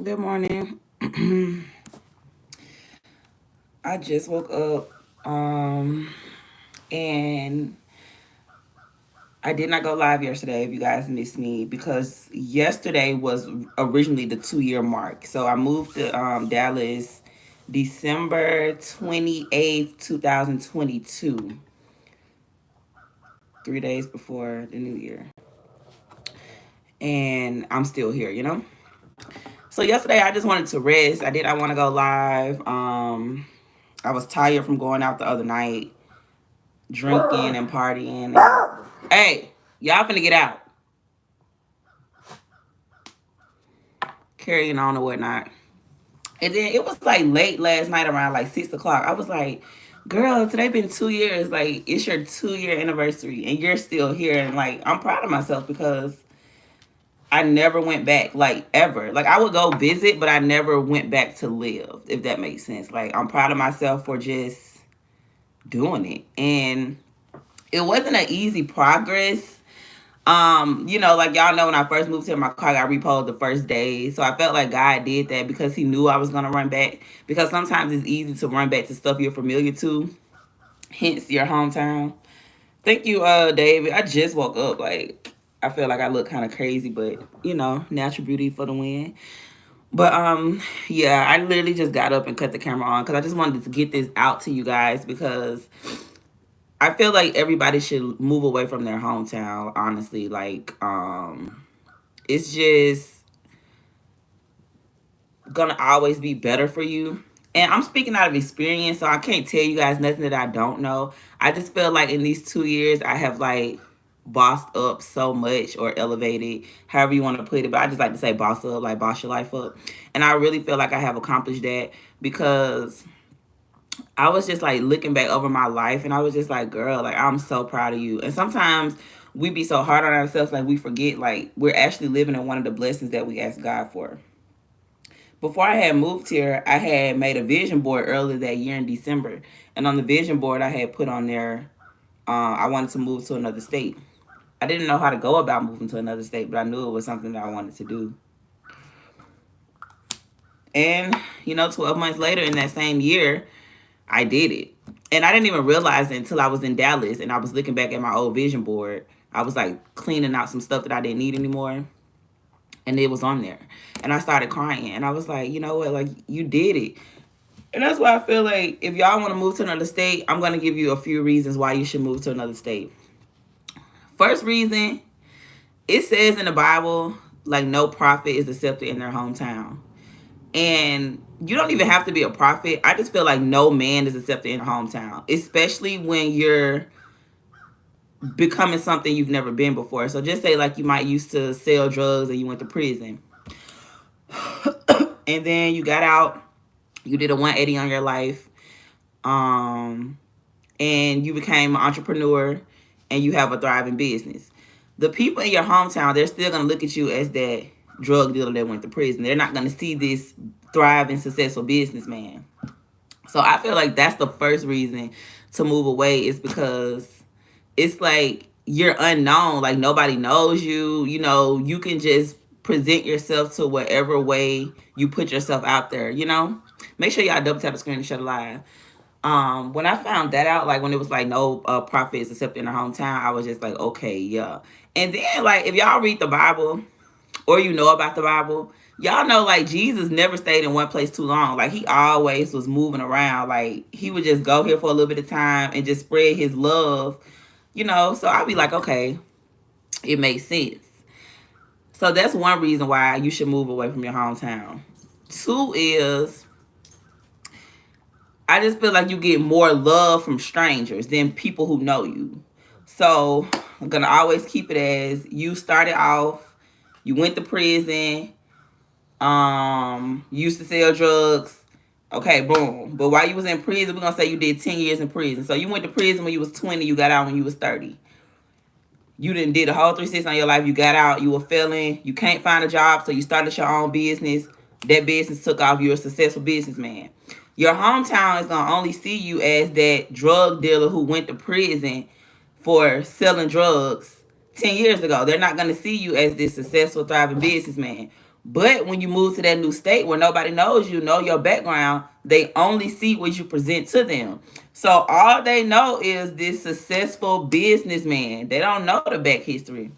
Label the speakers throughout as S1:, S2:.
S1: Good morning. I just woke up and I did not go live yesterday if you guys missed me because yesterday was originally the 2 year mark. So I moved to Dallas December 28th, 2022, 3 days before the new year. And I'm still here. So yesterday I just wanted to rest. I did not want to go live. I was tired from going out the other night, drinking and partying. Hey, y'all finna get out, carrying on or whatnot. And then it was like late last night around like 6 o'clock. I was like, girl, today been 2 years. Like, it's your 2 year anniversary and you're still here. And like, I'm proud of myself because I never went back, like, ever. Like, I would go visit, but I never went back to live, if that makes sense. Like, I'm proud of myself for just doing it. And it wasn't an easy progress. Like y'all know when I first moved here, my car got repoed the first day. So I felt like God did that because he knew I was gonna run back. Because sometimes it's easy to run back to stuff you're familiar to, hence your hometown. Thank you, David. I just woke up. Like, I feel like I look kind of crazy, but natural beauty for the win. But yeah, I literally just got up and cut the camera on because I just wanted to get this out to you guys because I feel like everybody should move away from their hometown, honestly. Like, it's just gonna always be better for you. And I'm speaking out of experience, so I can't tell you guys nothing that I don't know. I just feel like in these 2 years, I have like bossed up so much or elevated, however you want to put it. But I just like to say boss up, like boss your life up. And I really feel like I have accomplished that because I was just like looking back over my life and I was just like, girl, like I'm so proud of you. And sometimes we be so hard on ourselves, like we forget like we're actually living in one of the blessings that we ask God for. Before I had moved here, I had made a vision board earlier that year in December. And on the vision board, I had put on there, I wanted to move to another state. I didn't know how to go about moving to another state, but I knew it was something that I wanted to do. And, 12 months later in that same year, I did it. And I didn't even realize it until I was in Dallas and I was looking back at my old vision board. I was like cleaning out some stuff that I didn't need anymore. And it was on there. And I started crying. And I was like, you know what? Like, you did it. And that's why I feel like if y'all want to move to another state, I'm going to give you a few reasons why you should move to another state. First reason, it says in the Bible, like, no prophet is accepted in their hometown. And you don't even have to be a prophet. I just feel like no man is accepted in a hometown, especially when you're becoming something you've never been before. So just say like you might used to sell drugs and you went to prison. And then you got out, you did a 180 on your life, and you became an entrepreneur and you have a thriving business. The people in your hometown, they're still going to look at you as that drug dealer that went to prison. They're not going to see this thriving, successful businessman. So I feel like that's the first reason to move away is because it's like you're unknown. Like nobody knows you. You can just present yourself to whatever way you put yourself out there. Make sure y'all double tap the screen and share the live. When I found that out, like when it was like no prophets except in our hometown, I was just like, okay, yeah. And then like if y'all read the Bible or you know about the Bible, y'all know like Jesus never stayed in one place too long. Like he always was moving around. Like he would just go here for a little bit of time and just spread his love. So I'd be like, okay, it makes sense. So that's one reason why you should move away from your hometown. Two is I just feel like you get more love from strangers than people who know you. So I'm gonna always keep it as you started off, you went to prison, you used to sell drugs. Okay, boom. But while you was in prison, we're gonna say you did 10 years in prison. So you went to prison when you was 20, you got out when you was 30. You didn't did a whole 360 on your life. You got out, you were failing, you can't find a job, so you started your own business. That business took off, you're a successful businessman. Your hometown is gonna only see you as that drug dealer who went to prison for selling drugs 10 years ago. They're not gonna see you as this successful, thriving businessman. But when you move to that new state where nobody knows you, know your background, they only see what you present to them. So all they know is this successful businessman. They don't know the back history.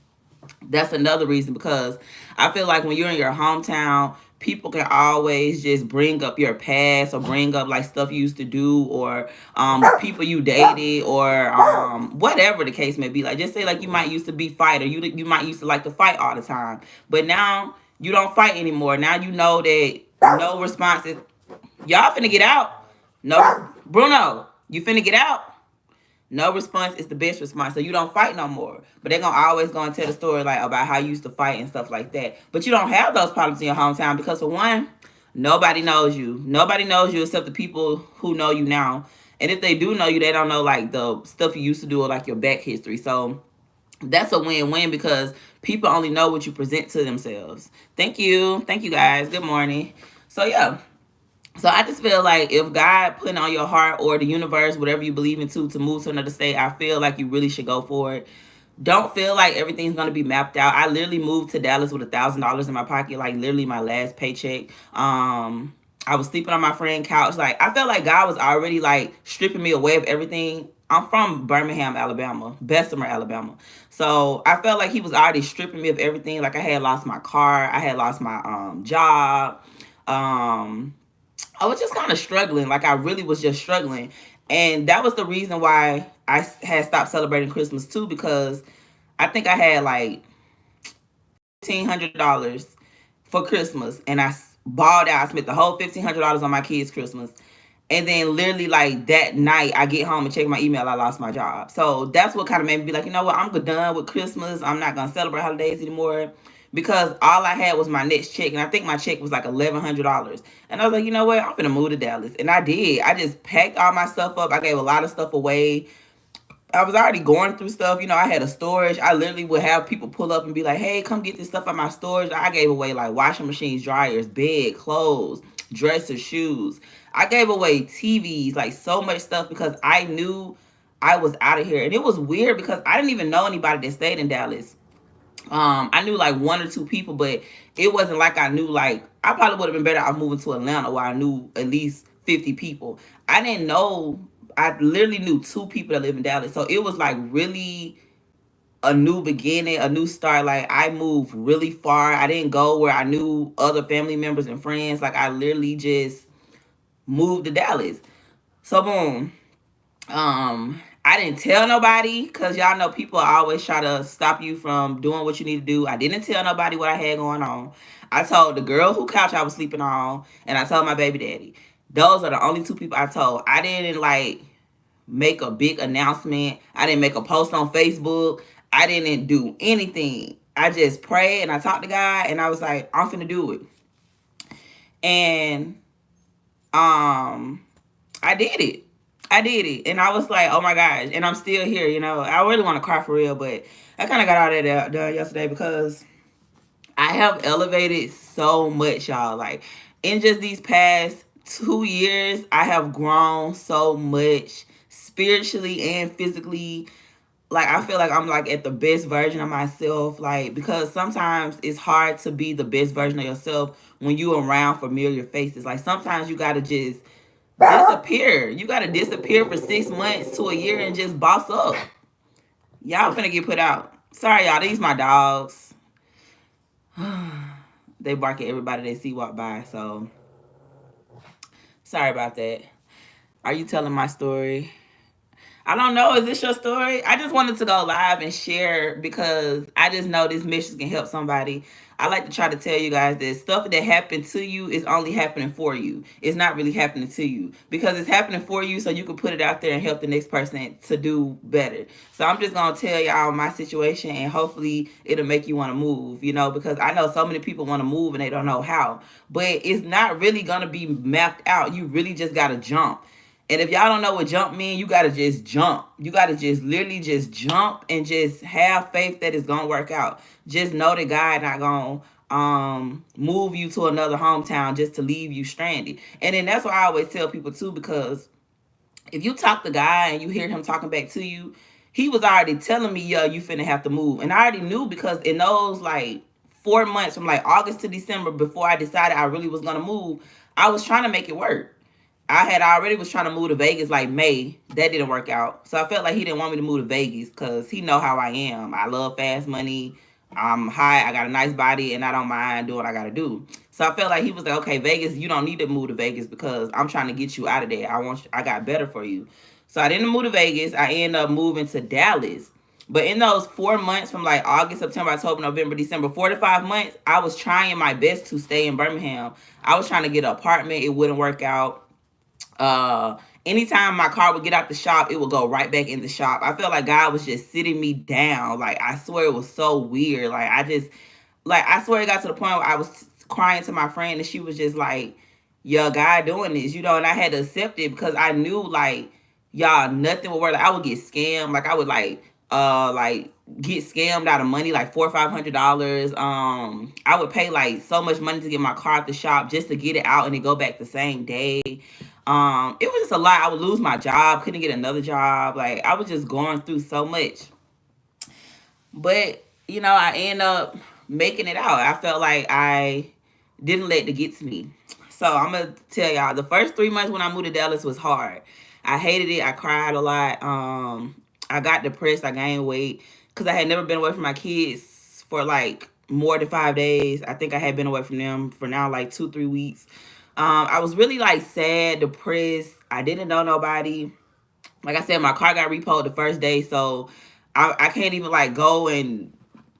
S1: That's another reason, because I feel like when you're in your hometown, people can always just bring up your past or bring up like stuff you used to do, or people you dated, or whatever the case may be. Like, just say like you might used to be fighter, you might used to like to fight all the time, but now you don't fight anymore. Now you know that no response is, y'all finna get out. No, Bruno, you finna get out. No response is the best response. So you don't fight no more. But they're gonna always gonna tell the story like about how you used to fight and stuff like that. But you don't have those problems in your hometown because, for one, nobody knows you. Nobody knows you except the people who know you now. And if they do know you, they don't know like the stuff you used to do or like your back history. So that's a win-win because people only know what you present to themselves. Thank you. Thank you guys. Good morning. So yeah, so I just feel like if God put it on your heart, or the universe, whatever you believe in, to move to another state, I feel like you really should go for it. Don't feel like everything's gonna be mapped out. I literally moved to Dallas with $1,000 in my pocket, like literally my last paycheck. I was sleeping on my friend's couch. Like, I felt like God was already like stripping me away of everything. I'm from Birmingham, Alabama, Bessemer, Alabama. So I felt like He was already stripping me of everything. Like, I had lost my car, I had lost my job. Um, I was just kind of struggling. Like, I really was just struggling. And that was the reason why I had stopped celebrating Christmas too, because I think I had like $1,500 for Christmas, and I balled out. I spent the whole $1,500 on my kids' Christmas. And then literally like that night, I get home and check my email. I lost my job. So that's what kind of made me be like, you know what? I'm done with Christmas. I'm not gonna celebrate holidays anymore, because all I had was my next check, and I think my check was like $1,100. And I was like, you know what? I'm gonna move to Dallas, and I did. I just packed all my stuff up. I gave a lot of stuff away. I was already going through stuff. I had a storage. I literally would have people pull up and be like, hey, come get this stuff out my storage. I gave away like washing machines, dryers, bed, clothes, dresses, shoes. I gave away TVs, like so much stuff, because I knew I was out of here. And it was weird because I didn't even know anybody that stayed in Dallas. I knew like one or two people, but it wasn't like I knew, like, I probably would have been better off moving to Atlanta where I knew at least 50 people. I didn't know, I literally knew two people that live in Dallas. So it was like really a new beginning, a new start. Like, I moved really far. I didn't go where I knew other family members and friends. Like, I literally just moved to Dallas. So boom. I didn't tell nobody, because y'all know people always try to stop you from doing what you need to do. I didn't tell nobody what I had going on. I told the girl who couch I was sleeping on, and I told my baby daddy. Those are the only two people I told. I didn't like make a big announcement. I didn't make a post on Facebook. I didn't do anything. I just prayed and I talked to God, and I was like, I'm finna do it. And I did it. I did it. And I was like, oh my gosh. And I'm still here, I really want to cry for real, but I kind of got all that done yesterday, because I have elevated so much, y'all. Like, in just these past 2 years, I have grown so much spiritually and physically. Like, I feel like I'm like at the best version of myself. Like, because sometimes it's hard to be the best version of yourself when you around familiar faces. Like, sometimes you gotta just disappear. You gotta disappear for 6 months to a year and just boss up. Y'all finna get put out. Sorry, y'all. These my dogs. They bark at everybody they see walk by. So sorry about that. Are you telling my story? I don't know. Is this your story? I just wanted to go live and share, because I just know this mission can help somebody. I like to try to tell you guys that stuff that happened to you is only happening for you. It's not really happening to you, because it's happening for you so you can put it out there and help the next person to do better. So I'm just going to tell y'all my situation, and hopefully it'll make you want to move, because I know so many people want to move and they don't know how. But it's not really going to be mapped out. You really just got to jump. And if y'all don't know what jump mean, you gotta just jump. You gotta just literally just jump and just have faith that it's gonna work out. Just know that God not gonna move you to another hometown just to leave you stranded. And then that's why I always tell people too, because if you talk to God and you hear him talking back to you, he was already telling me, yo, you finna have to move. And I already knew, because in those like 4 months from like August to December before I decided I really was gonna move. I was trying to make it work. I had already was trying to move to Vegas like May. That didn't work out. So I felt like he didn't want me to move to Vegas because he know how I am. I love fast money. I'm high. I got a nice body, and I don't mind doing what I gotta do. So I felt like he was like, okay, Vegas, you don't need to move to Vegas because I'm trying to get you out of there. I got better for you. So I didn't move to Vegas. I ended up moving to Dallas. But in those 4 months from like August, September, October, November, December, 4 to 5 months, I was trying my best to stay in Birmingham. I was trying to get an apartment. It wouldn't work out. Anytime my car would get out the shop, it would go right back in the shop. I felt like God was just sitting me down. Like, I swear it was so weird. I swear it got to the point where I was crying to my friend and she was just like, "Yo, God doing this," and I had to accept it because I knew like, y'all, nothing would work. Like, I would get scammed. Like, I would like get scammed out of money, like $400 or $500. I would pay like so much money to get my car at the shop just to get it out and it go back the same day. It was just a lot. I would lose my job, couldn't get another job. Like, I was just going through so much. But, I end up making it out. I felt like I didn't let it get to me. So I'm gonna tell y'all, the first 3 months when I moved to Dallas was hard. I hated it. I cried a lot. I got depressed. I gained weight because I had never been away from my kids for like more than 5 days. I think I had been away from them for now like 2, 3 weeks. I was really like sad, depressed. I didn't know nobody. Like I said, my car got repoed the first day, so I can't even like go and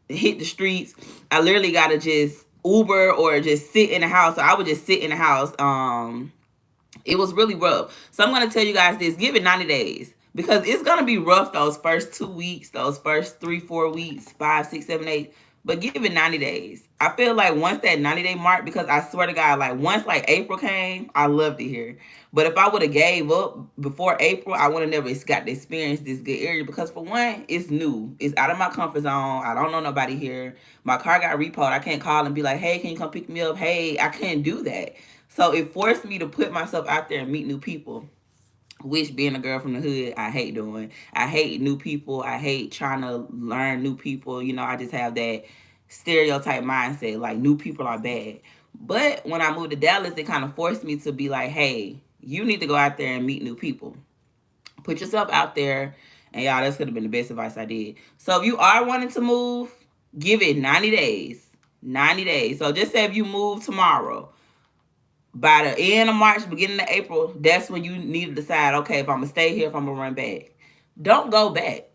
S1: hit the streets. I literally gotta just Uber or just sit in the house. So I would just sit in the house. It was really rough. So I'm gonna tell you guys this: give it 90 days because it's gonna be rough those first 2 weeks, those first 3, 4 weeks, 5, 6, 7, 8. But give it 90 days. I feel like once that 90-day mark, because I swear to God, like once like April came, I loved it here. But if I would have gave up before April, I would have never got to experience this good area because for one, it's new. It's out of my comfort zone. I don't know nobody here. My car got repoed. I can't call and be like, "Hey, can you come pick me up?" Hey, I can't do that. So it forced me to put myself out there and meet new people. Which, being a girl from the hood, I hate doing. I hate new people. I hate trying to learn new people. I just have that stereotype mindset, like new people are bad. But when I moved to Dallas, it kind of forced me to be like, hey, you need to go out there and meet new people. Put yourself out there. And y'all, this could have been the best advice I did. So if you are wanting to move, give it 90 days. 90 days. So just say if you move tomorrow, by the end of March, beginning of April, that's when you need to decide, okay, if I'm going to stay here, if I'm going to run back. Don't go back.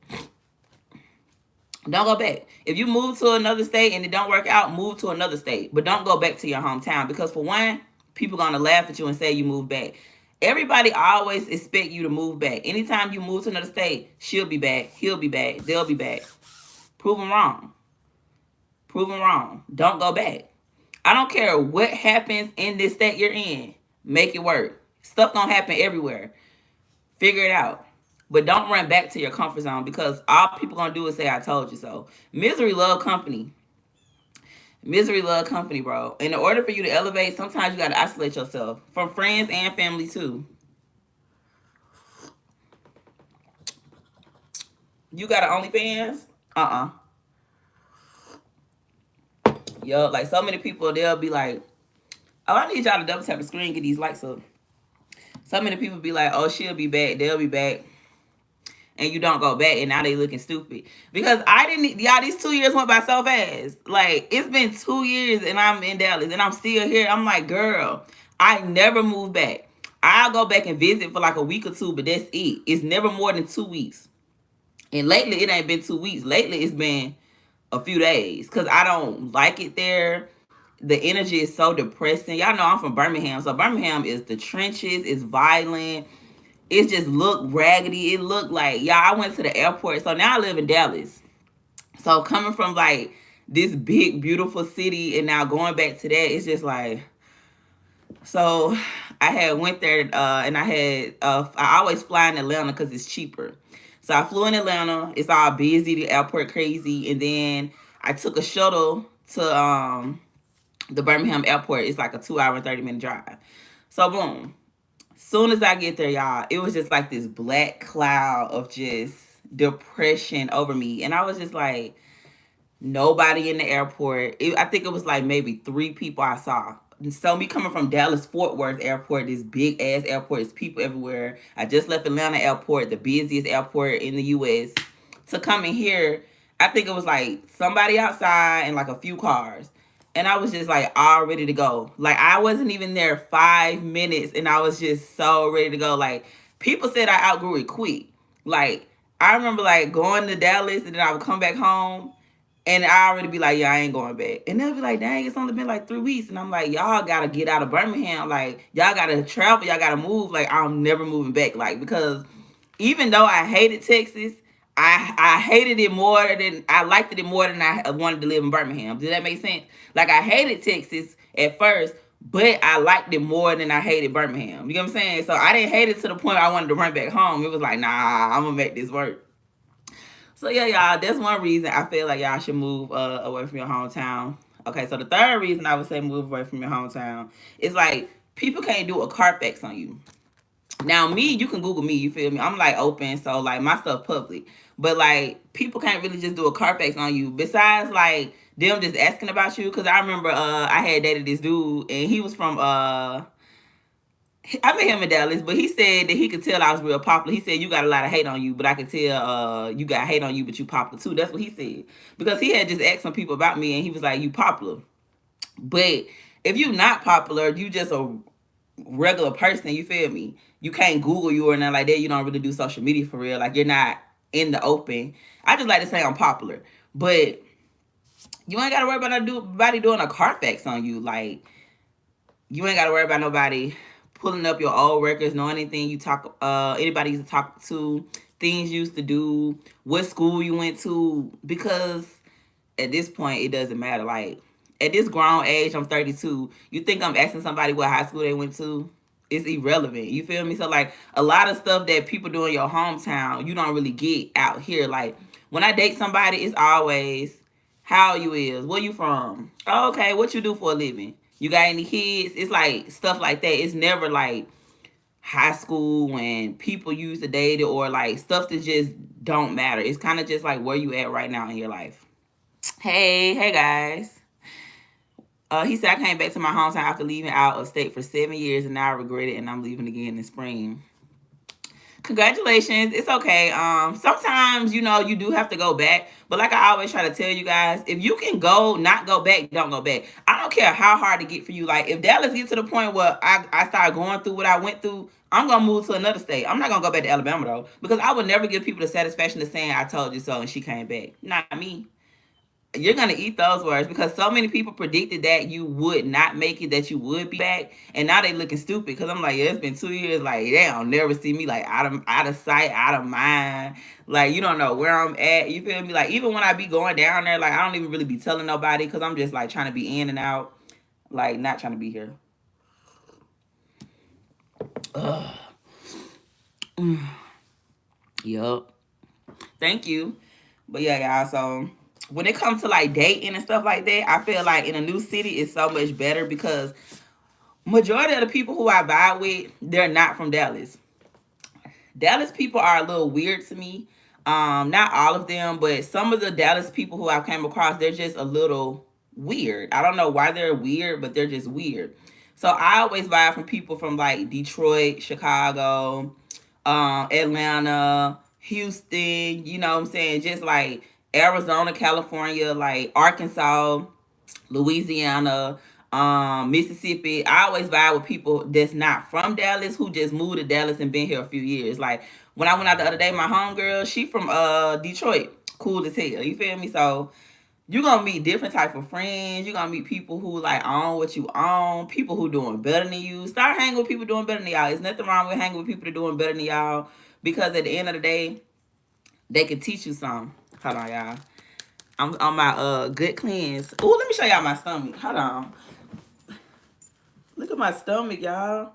S1: Don't go back. If you move to another state and it don't work out, move to another state. But don't go back to your hometown because for one, people going to laugh at you and say you moved back. Everybody always expect you to move back. Anytime you move to another state, she'll be back, he'll be back, they'll be back. Prove them wrong. Prove them wrong. Don't go back. I don't care what happens in this state you're in. Make it work. Stuff gonna happen everywhere. Figure it out. But don't run back to your comfort zone because all people gonna do is say, "I told you so." Misery love company. Misery love company, bro. In order for you to elevate, sometimes you gotta isolate yourself from friends and family too. You got an OnlyFans? Yo, like so many people, they'll be like, "Oh, I need y'all to double tap the screen, get these likes up." So many people be like, "Oh, she'll be back, they'll be back," and you don't go back, and now they looking stupid. Because I didn't, y'all, these 2 years went by so fast. Like, it's been 2 years, and I'm in Dallas, and I'm still here. I'm like, girl, I never moved back. I'll go back and visit for like a week or two, but that's it. It's never more than 2 weeks. And lately, it ain't been 2 weeks. Lately, it's been a few days because I don't like it there. The energy is so depressing. Y'all know I'm from Birmingham, so Birmingham is the trenches. It's violent. It just looked raggedy. It looked like, y'all, I went to the airport. So now I live in Dallas. So coming from like this big, beautiful city and now going back to that, it's just like, so I had went there and I always fly in Atlanta because it's cheaper. So I flew in Atlanta. It's all busy, the airport crazy. And then I took a shuttle to the Birmingham airport. It's like a 2 hour and 30-minute drive. So boom. Soon as I get there, y'all, it was just like this black cloud of just depression over me. And I was just like, Nobody in the airport. I think it was like maybe 3 people I saw. So me coming from Dallas Fort Worth Airport, this big ass airport, there's people everywhere. I just left Atlanta Airport, the busiest airport in the U.S. To come in here, I think it was like somebody outside and like a few cars. And I was just like all ready to go. Like I wasn't even there 5 minutes and I was just so ready to go. Like people said I outgrew it quick. Like I remember like going to Dallas and then I would come back home and I already be like, yeah, I ain't going back. And they'll be like, dang, it's only been like 3 weeks. And I'm like, y'all gotta get out of Birmingham. Like, y'all gotta travel, y'all gotta move. Like, I'm never moving back. Like, because even though I hated Texas, I hated it more than I liked it more than I wanted to live in Birmingham. Does that make sense? Like I hated Texas at first, but I liked it more than I hated Birmingham. You know what I'm saying? So I didn't hate it to the point I wanted to run back home. It was like, nah, I'm gonna make this work. So yeah, y'all, that's one reason I feel like y'all should move away from your hometown. Okay, so the third reason I would say move away from your hometown is like people can't do a Carfax on you. Now me, you can Google me, you feel me? I'm like open, so like my stuff public. But like people can't really just do a Carfax on you. Besides like them just asking about you. Cause I remember I had dated this dude and he was from I met him in Dallas, but he said that he could tell I was real popular. He said you got a lot of hate on you, but I could tell you got hate on you, but you popular too. That's what he said. Because he had just asked some people about me and he was like, you popular. But if you not popular, you just a regular person, you feel me? You can't Google you or nothing like that. You don't really do social media for real. Like you're not in the open. I just like to say I'm popular. But you ain't gotta worry about nobody doing a Carfax on you. Like you ain't gotta worry about nobody pulling up your old records, know anything you talk anybody used to talk to, things you used to do, what school you went to, because at this point it doesn't matter. Like at this grown age, I'm 32. You think I'm asking somebody what high school they went to? It's irrelevant. You feel me? So like a lot of stuff that people do in your hometown, you don't really get out here. Like when I date somebody, it's always how you is, where you from? Oh, okay, what you do for a living? You got any kids? It's like stuff like that. It's never like high school when people use the data or like stuff that just don't matter. It's kind of just like where you at right now in your life. Hey guys. He said I came back to my hometown after leaving out of state for 7 years and now I regret it and I'm leaving again in spring. Congratulations. It's okay. Sometimes, you do have to go back. But like I always try to tell you guys, if you can go, not go back, don't go back. I don't care how hard to get for you. Like if Dallas gets to the point where I start going through what I went through, I'm gonna move to another state. I'm not gonna go back to Alabama though. Because I would never give people the satisfaction of saying I told you so and she came back. Not me. You're gonna eat those words because so many people predicted that you would not make it, that you would be back, and now they looking stupid. Because I'm like, yeah, it's been 2 years. Like they don't never see me like out of sight, out of mind. Like you don't know where I'm at. You feel me? Like even when I be going down there, like I don't even really be telling nobody because I'm just like trying to be in and out, like not trying to be here. Ugh. Yup. Thank you. But yeah, y'all. So when it comes to like dating and stuff like that, I feel like in a new city it's so much better because majority of the people who I vibe with, they're not from Dallas. Dallas people are a little weird to me. Not all of them, but some of the Dallas people who I've came across, they're just a little weird. I don't know why they're weird, but they're just weird. So I always vibe from people from like Detroit, Chicago, Atlanta, Houston, you know what I'm saying? Just like Arizona, California, like Arkansas, Louisiana, Mississippi. I always vibe with people that's not from Dallas who just moved to Dallas and been here a few years. Like when I went out the other day, my homegirl, she from Detroit. Cool as hell. You feel me? So you're gonna meet different type of friends. You're gonna meet people who like own what you own, people who doing better than you. Start hanging with people doing better than y'all. There's nothing wrong with hanging with people that doing better than y'all because at the end of the day, they can teach you something. Hold on, y'all. I'm on my good cleanse. Ooh, let me show y'all my stomach. Hold on. Look at my stomach, y'all.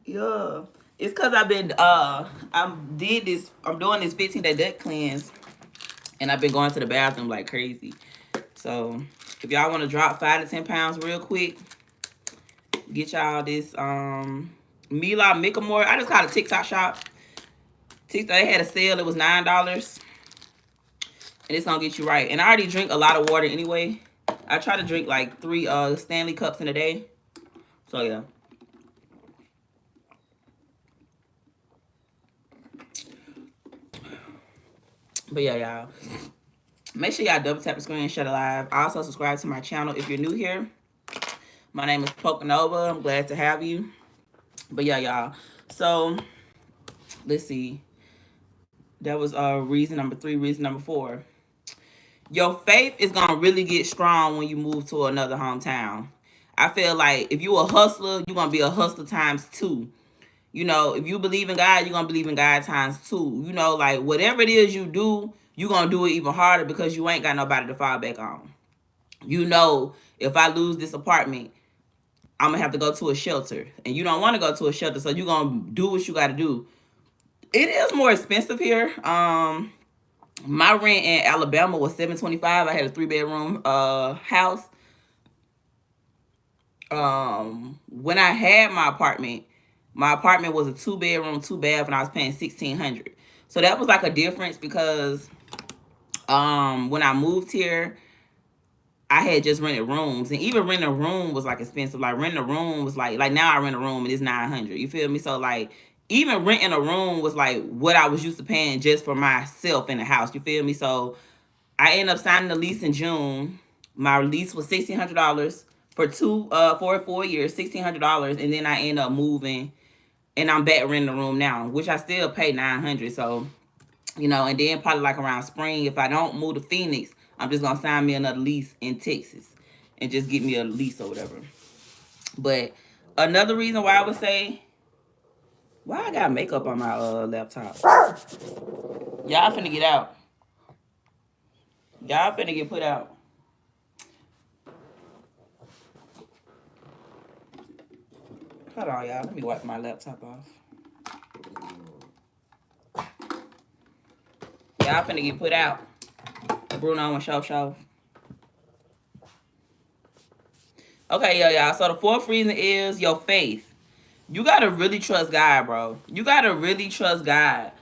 S1: Yeah. It's cause I've been I'm doing this 15-day gut cleanse and I've been going to the bathroom like crazy. So if y'all want to drop 5 to 10 pounds real quick, get y'all this Mila Micamore. I just got a TikTok shop. TikTok, they had a sale, it was $9. and it's gonna get you right. And I already drink a lot of water anyway. I try to drink like 3 Stanley cups in a day. So yeah. But yeah, y'all. Make sure y'all double tap the screen and share the live. Also subscribe to my channel if you're new here. My name is Pocanova. I'm glad to have you. But yeah, y'all. So let's see. That was reason number 3. Reason number 4. Your faith is gonna really get strong when you move to another hometown. I feel like if you a hustler, you're gonna be a hustler times 2. You know, if you believe in God, you're gonna believe in God times 2. You know, like whatever it is you do, you're gonna do it even harder because you ain't got nobody to fall back on. You know, if I lose this apartment, I'm gonna have to go to a shelter. And you don't wanna go to a shelter, so you're gonna do what you gotta do. It is more expensive here. My rent in Alabama was $725. I had a 3-bedroom house. When I had my apartment was a 2-bedroom, 2-bath, and I was paying $1,600. So that was like a difference because when I moved here, I had just rented rooms, and even renting a room was like expensive. Like renting a room was like now I rent a room and it's $900. You feel me? So like even renting a room was like what I was used to paying just for myself in the house. You feel me? So I ended up signing the lease in June. My lease was $1,600 for 4 years, $1,600, and then I ended up moving, and I'm back renting the room now, which I still pay $900. So, you know, and then probably like around spring, if I don't move to Phoenix, I'm just gonna sign me another lease in Texas, and just get me a lease or whatever. But another reason why I would say, why I got makeup on my laptop? Y'all finna get out. Y'all finna get put out. Hold on, y'all. Let me wipe my laptop off. Y'all finna get put out. Bruno and Show. Okay, y'all. So the 4th reason is your faith. You gotta really trust God, bro. You gotta really trust God.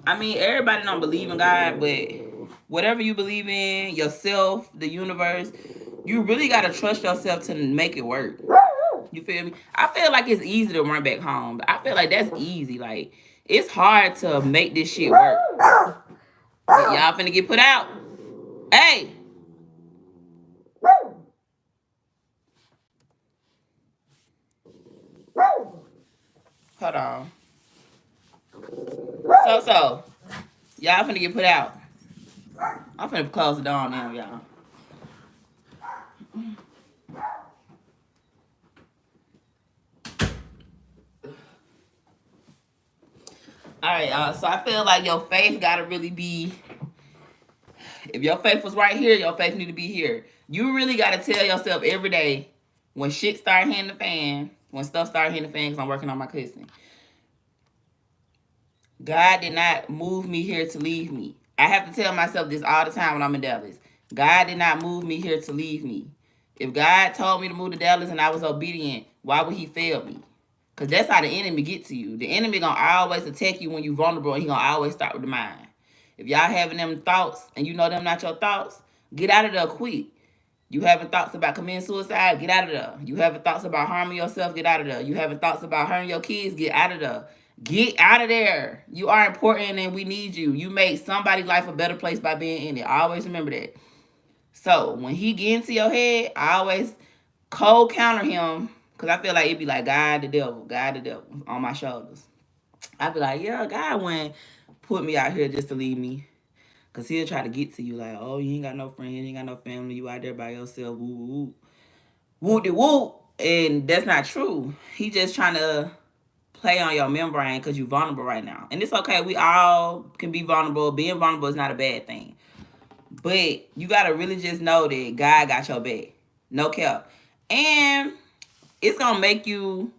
S1: I mean, everybody don't believe in God, but whatever you believe in, yourself, the universe, you really gotta trust yourself to make it work. You feel me? I feel like it's easy to run back home. I feel like that's easy. Like, it's hard to make this shit work. Y'all finna get put out. Hey! Hold on. So. Y'all finna get put out. I'm finna close the door now, y'all. Alright, y'all. So I feel like your faith gotta really be. If your faith was right here, your faith need to be here. You really gotta tell yourself every day when shit start hitting the fan, when stuff start hitting the fan, because I'm working on my cousin. God did not move me here to leave me. I have to tell myself this all the time when I'm in Dallas. God did not move me here to leave me. If God told me to move to Dallas and I was obedient, why would he fail me? Because that's how the enemy get to you. The enemy going to always attack you when you're vulnerable, and he going to always start with the mind. If y'all having them thoughts and you know them not your thoughts, get out of there quick. You having thoughts about committing suicide, get out of there. You having thoughts about harming yourself, get out of there. You having thoughts about hurting your kids, get out of there. Get out of there. You are important and we need you. You make somebody's life a better place by being in it. I always remember that. So when he get into your head, I always cold counter him, because I feel like it'd be like God the devil on my shoulders. I'd be like, yeah, God wouldn't put me out here just to leave me. Because he'll try to get to you like, oh, you ain't got no friends, you ain't got no family, you out there by yourself, woo, woo, woo. Woo-de-woo. And that's not true. He just trying to play on your membrane because you're vulnerable right now. And it's okay. We all can be vulnerable. Being vulnerable is not a bad thing. But you got to really just know that God got your back. No cap. And it's going to make you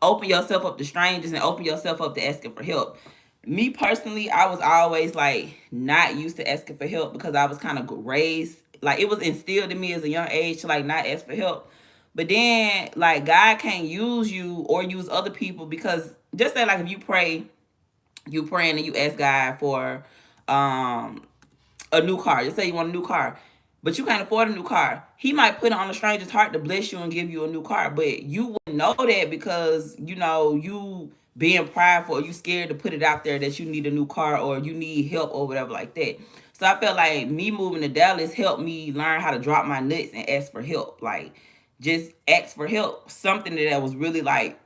S1: open yourself up to strangers and open yourself up to asking for help. Me personally, I was always like not used to asking for help because I was kind of raised, like it was instilled in me as a young age to like not ask for help. But then like God can't use you or use other people, because just say like if you pray, you praying and you ask God for a new car. Just say you want a new car, but you can't afford a new car. He might put it on a stranger's heart to bless you and give you a new car, but you wouldn't know that because you being prideful, or you scared to put it out there that you need a new car or you need help or whatever like that. So I felt like me moving to Dallas helped me learn how to drop my nuts and ask for help. Like just ask for help. Something that was really like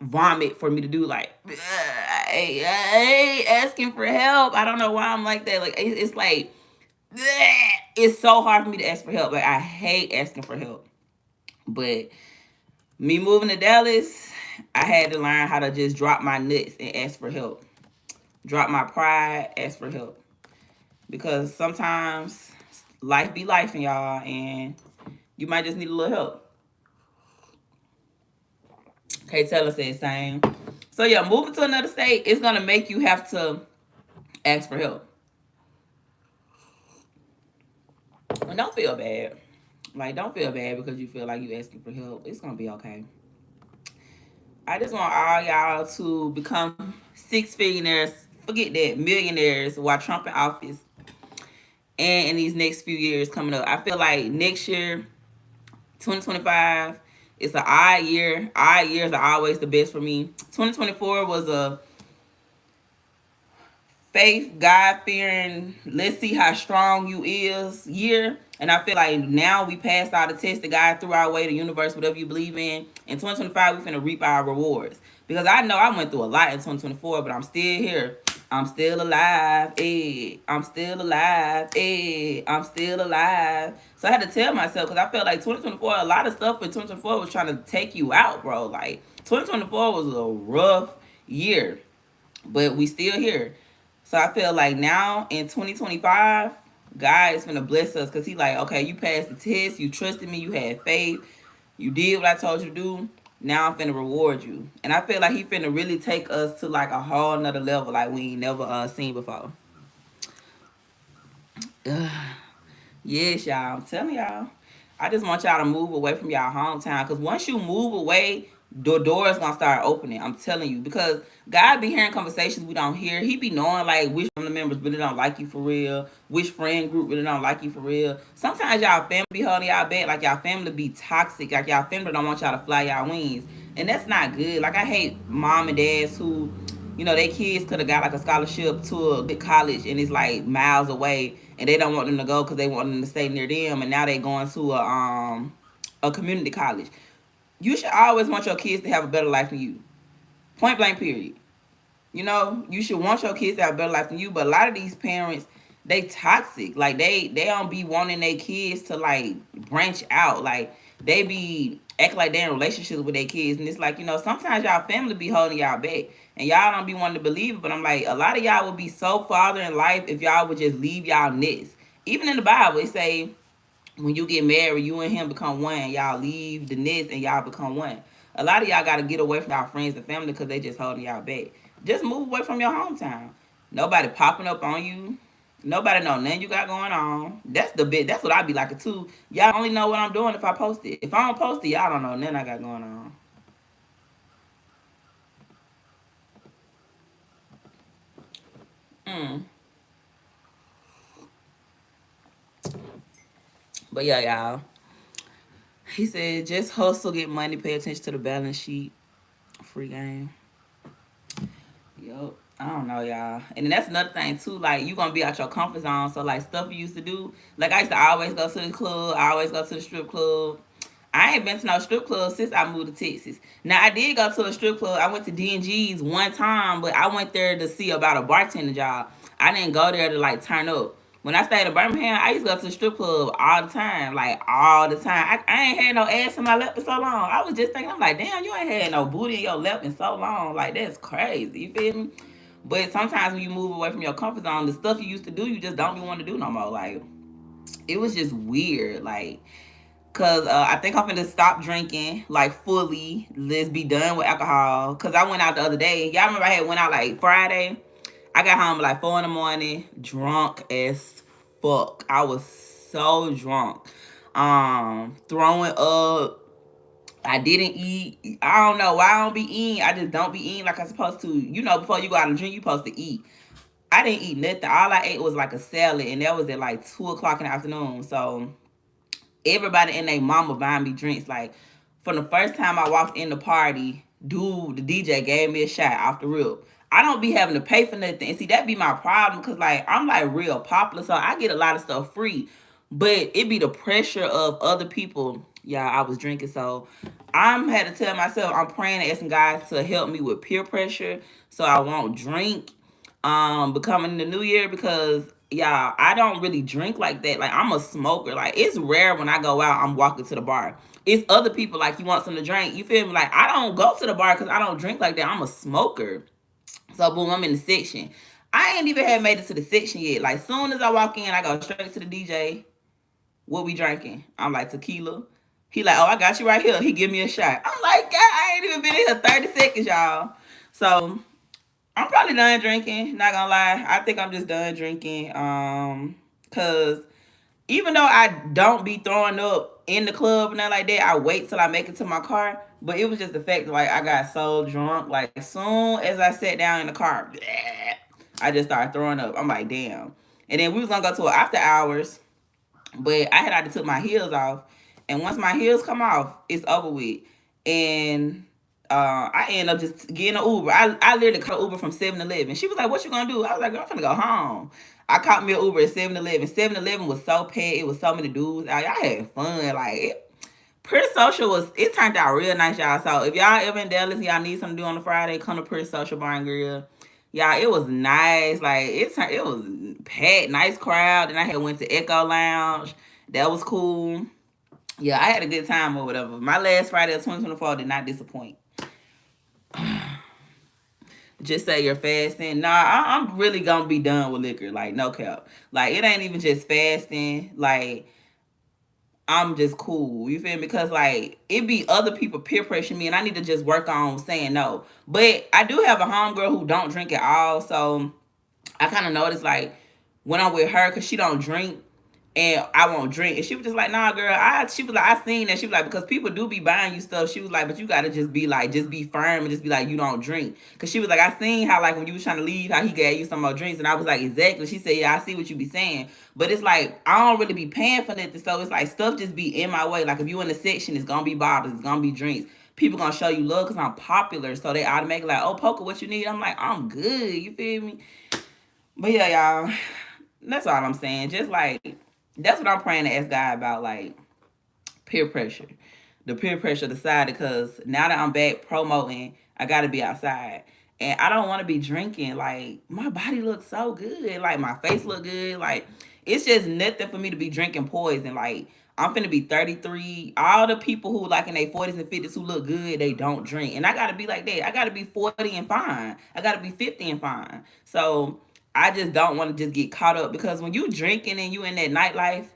S1: vomit for me to do. Like I asking for help. I don't know why I'm like that. Like it's like it's so hard for me to ask for help. Like I hate asking for help. But me moving to Dallas, I had to learn how to just drop my nuts and ask for help. Drop my pride, ask for help. Because sometimes life be life, and y'all, and you might just need a little help. Okay, Taylor said same. So yeah, moving to another state, it's gonna make you have to ask for help. And don't feel bad. Like don't feel bad because you feel like you asking for help. It's gonna be okay. I just want all y'all to become six figures, forget that, millionaires while Trump in office and in these next few years coming up. I feel like next year, 2025, it's an odd year. Odd years are always the best for me. 2024 was a faith, God fearing, let's see how strong you is year. And I feel like now we passed all the tests that God threw our way, the universe, whatever you believe in. In 2025, we finna reap our rewards. Because I know I went through a lot in 2024, but I'm still here. I'm still alive. I'm still alive. I'm still alive. So I had to tell myself, because I felt like 2024, a lot of stuff in 2024 was trying to take you out, bro. Like 2024 was a rough year, but we still here. So I feel like now in 2025, God is gonna bless us because He like, okay, you passed the test, you trusted me, you had faith, you did what I told you to do. Now I'm finna reward you, and I feel like He finna really take us to like a whole nother level like we ain't never seen before. Ugh. Yes, y'all. I'm telling y'all. I just want y'all to move away from y'all hometown. Cause once you move away, the door is gonna start opening. I'm telling you. Because God be hearing conversations we don't hear. He be knowing like which family members really don't like you for real, which friend group really don't like you for real. Sometimes y'all family be holding y'all back, like y'all family be toxic, like y'all family don't want y'all to fly y'all wings. And that's not good. Like I hate mom and dads who their kids could have got like a scholarship to a good college and it's like miles away and they don't want them to go because they want them to stay near them and now they going to a community college. You should always want your kids to have a better life than you. Point blank period. You should want your kids to have a better life than you, but a lot of these parents, they toxic. Like they don't be wanting their kids to like branch out. Like they be act like they're in relationships with their kids, and it's like sometimes y'all family be holding y'all back, and y'all don't be wanting to believe it. But I'm like, a lot of y'all would be so farther in life if y'all would just leave y'all nest. Even in the Bible, it say when you get married, you and him become one. Y'all leave the nest and y'all become one. A lot of y'all got to get away from y'all friends and family because they just holding y'all back. Just move away from your hometown. Nobody popping up on you. Nobody know nothing you got going on. That's the bit. That's what I be like too. Y'all only know what I'm doing if I post it. If I don't post it, y'all don't know nothing I got going on. Mm. But yeah, y'all. He said just hustle, get money, pay attention to the balance sheet. Free game. Yup. I don't know, y'all. And then that's another thing too. Like you gonna be out your comfort zone. So like stuff you used to do. Like I used to always go to the club. I always go to the strip club. I ain't been to no strip club since I moved to Texas. Now I did go to a strip club. I went to D&G's one time, but I went there to see about a bartender job. I didn't go there to like turn up. When I stayed in Birmingham, I used to go to the strip club all the time, like all the time. I ain't had no ass in my lap in so long. I was just thinking, I'm like, damn, you ain't had no booty in your lap in so long. Like that's crazy. You feel me? But sometimes when you move away from your comfort zone, the stuff you used to do, you just don't be want to do no more. Like it was just weird. Like cause I think I'm gonna stop drinking like fully. Let's be done with alcohol. Cause I went out the other day. Y'all remember I had went out like Friday. I got home like 4 in the morning, drunk as fuck. I was so drunk. Throwing up. I didn't eat. I don't know why I don't be eating. I just don't be eating like I'm supposed to. Before you go out and drink, you supposed to eat. I didn't eat nothing. All I ate was like a salad, and that was at like 2 o'clock in the afternoon. So everybody and their mama buying me drinks. Like from the first time I walked in the party, dude, the DJ gave me a shot off the rip. I don't be having to pay for nothing. And see, that be my problem because like I'm like real popular, so I get a lot of stuff free. But it be the pressure of other people. Yeah, I was drinking, so I'm had to tell myself I'm praying and asking God to help me with peer pressure so I won't drink becoming the new year because yeah, I don't really drink like that. Like I'm a smoker. Like it's rare when I go out I'm walking to the bar. It's other people like you want something to drink. You feel me? Like I don't go to the bar because I don't drink like that. I'm a smoker. So boom, I'm in the section. I ain't even had made it to the section yet. Like soon as I walk in, I go straight to the DJ. What we drinking? I'm like tequila. He like, oh, I got you right here. He give me a shot. I'm like, God, I ain't even been in here 30 seconds, y'all. So I'm probably done drinking. Not gonna lie, I think I'm just done drinking. Cause even though I don't be throwing up in the club and nothing like that, I wait till I make it to my car. But it was just the fact that like I got so drunk, like as soon as I sat down in the car, bleh, I just started throwing up. I'm like, damn. And then we was gonna go to an after hours, but I had already took my heels off, and once my heels come off, it's over with. And I ended up just getting an Uber. I literally caught an Uber from 7-Eleven. She was like, "What you gonna do?" I was like, "Girl, I'm finna go home." I caught me an Uber at 7-Eleven. 7-Eleven was so packed. It was so many dudes out. Y'all had fun. Like Pretty Social was. It turned out real nice, y'all. So if y'all ever in Dallas, y'all need something to do on a Friday, come to Pretty Social Bar and Grill. Yeah, it was nice. Like it was packed, nice crowd. And I had went to Echo Lounge. That was cool. Yeah, I had a good time or whatever. My last Friday of 2024 did not disappoint. Just say you're fasting. Nah, I'm really gonna be done with liquor. Like no cap. Like it ain't even just fasting. Like I'm just cool. You feel me? Because like it be other people peer pressuring me, and I need to just work on saying no. But I do have a homegirl who don't drink at all, so I kind of noticed like when I'm with her, cause she don't drink and I won't drink, and she was just like, "Nah, girl." She was like, "I seen that." She was like, "Because people do be buying you stuff." She was like, "But you gotta just be like, just be firm and just be like, you don't drink." Cause she was like, "I seen how like when you was trying to leave, how he gave you some more drinks," and I was like, "Exactly." She said, "Yeah, I see what you be saying, but it's like I don't really be paying for nothing, so it's like stuff just be in my way. Like if you in the section, it's gonna be bottles, it's gonna be drinks." People gonna show you love because I'm popular, so they automatically like, "Oh, Poker, what you need?" I'm like, "I'm good." You feel me? But yeah, y'all, that's all I'm saying. Just like that's what I'm praying to ask God about, like peer pressure, the peer pressure of the side. Because now that I'm back promoting, I got to be outside, and I don't want to be drinking. Like my body looks so good, like my face look good. Like it's just nothing for me to be drinking poison. Like I'm finna be 33. All the people who like in their 40s and 50s who look good, they don't drink. And I gotta be like that. I gotta be 40 and fine. I gotta be 50 and fine. So I just don't want to just get caught up because when you drinking and you in that nightlife,